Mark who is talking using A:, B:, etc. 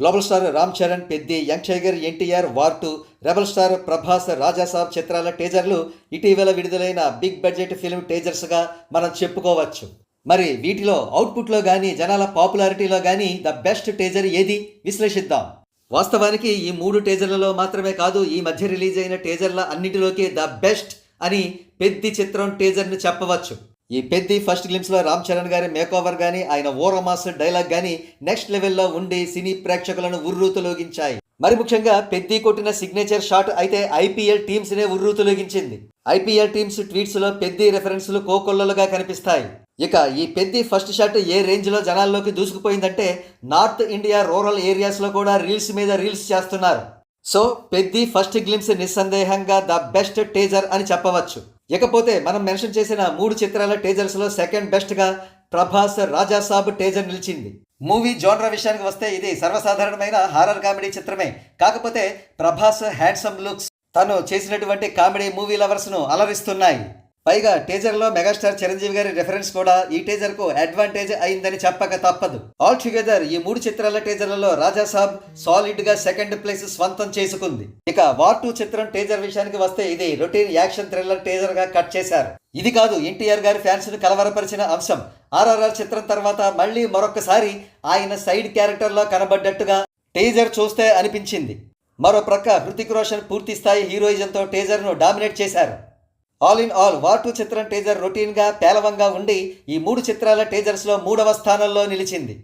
A: Global star Ram Charan, Peddi, young tiger NTR, war 2, rebel star Prabhas, Rajasaab చిత్రాల టీజర్లు ఇటీవల విడుదలైన బిగ్ బడ్జెట్ ఫిల్మ్ టీజర్స్గా మనం చెప్పుకోవచ్చు. మరి వీటిలో అవుట్పుట్లో కానీ జనాల పాపులారిటీలో కానీ ద బెస్ట్ టీజర్ ఏది విశ్లేషిద్దాం. వాస్తవానికి ఈ 3 టీజర్లలో మాత్రమే కాదు, ఈ మధ్య రిలీజ్ అయిన టీజర్ల అన్నిటిలోకి ద బెస్ట్ అని పెద్ది చిత్రం టీజర్ని చెప్పవచ్చు. ఈ పెద్ది ఫస్ట్ గ్లిమ్స్లో రామ్ చరణ్ గారి మేకోవర్ కానీ ఆయన ఓరమాస్ డైలాగ్ కానీ నెక్స్ట్ లెవెల్లో ఉండి సినీ ప్రేక్షకులను ఉర్రూతలూగించాయి. మరి ముఖ్యంగా పెద్ది కొట్టిన సిగ్నేచర్ షాట్ అయితే ఐపీఎల్ టీమ్స్నే ఉర్రూతలూగించింది. ఐపీఎల్ టీమ్స్ ట్వీట్స్లో పెద్ది రెఫరెన్స్లు కోకొల్లలుగా కనిపిస్తాయి. ఇక ఈ పెద్ది ఫస్ట్ షాట్ ఏ రేంజ్లో జనాల్లోకి దూసుకుపోయిందంటే నార్త్ ఇండియా రూరల్ ఏరియాస్లో కూడా రీల్స్ మీద రీల్స్ చేస్తున్నారు. సో పెద్ది ఫస్ట్ గ్లిమ్స్ నిస్సందేహంగా ద బెస్ట్ టీజర్ అని చెప్పవచ్చు. ఇకపోతే మనం మెన్షన్ చేసిన 3 చిత్రాల టీజర్స్లో సెకండ్ బెస్ట్గా ప్రభాస్ రాజాసాబ్ టీజర్ నిలిచింది. మూవీ జోనర్ విషయానికి వస్తే ఇది సర్వసాధారణమైన హారర్ కామెడీ చిత్రమే. కాకపోతే ప్రభాస్ హ్యాండ్సమ్ లుక్స్ తను చేసినటువంటి కామెడీ మూవీ లవర్స్ను అలరిస్తున్నాయి. పైగా టీజర్లో మెగాస్టార్ చిరంజీవి గారి రెఫరెన్స్ కూడా ఈ టీజర్కు అడ్వాంటేజ్ అయిందని చెప్పక తప్పదు. ఆల్ టుగెదర్ ఈ 3 చిత్రాల టీజర్లలో రాజాసాబ్ సాలిడ్గా సెకండ్ ప్లేస్ స్వంతం చేసుకుంది. ఇక వార్ 2 చిత్రం టీజర్ విషయానికి వస్తే ఇది రొటీన్ యాక్షన్ థ్రిల్లర్ టీజర్గా కట్ చేశారు. ఇది కాదు ఎన్టీఆర్ గారి ఫ్యాన్స్ను కలవరపరిచిన అంశం. ఆర్ఆర్ఆర్ చిత్రం తర్వాత మళ్ళీ మరొకసారి ఆయన సైడ్ క్యారెక్టర్లో కనబడ్డట్టుగా టీజర్ చూస్తే అనిపించింది. మరో ప్రక్క హృతిక్ రోషన్ పూర్తి స్థాయి హీరోయిజంతో టీజర్ను డామినేట్ చేశారు. ఆల్ ఇన్ ఆల్ వార్ 2 చిత్రం టీజర్ రొటీన్గా పేలవంగా ఉండి ఈ 3 చిత్రాల టీజర్స్లో 3వ స్థానంలో నిలిచింది.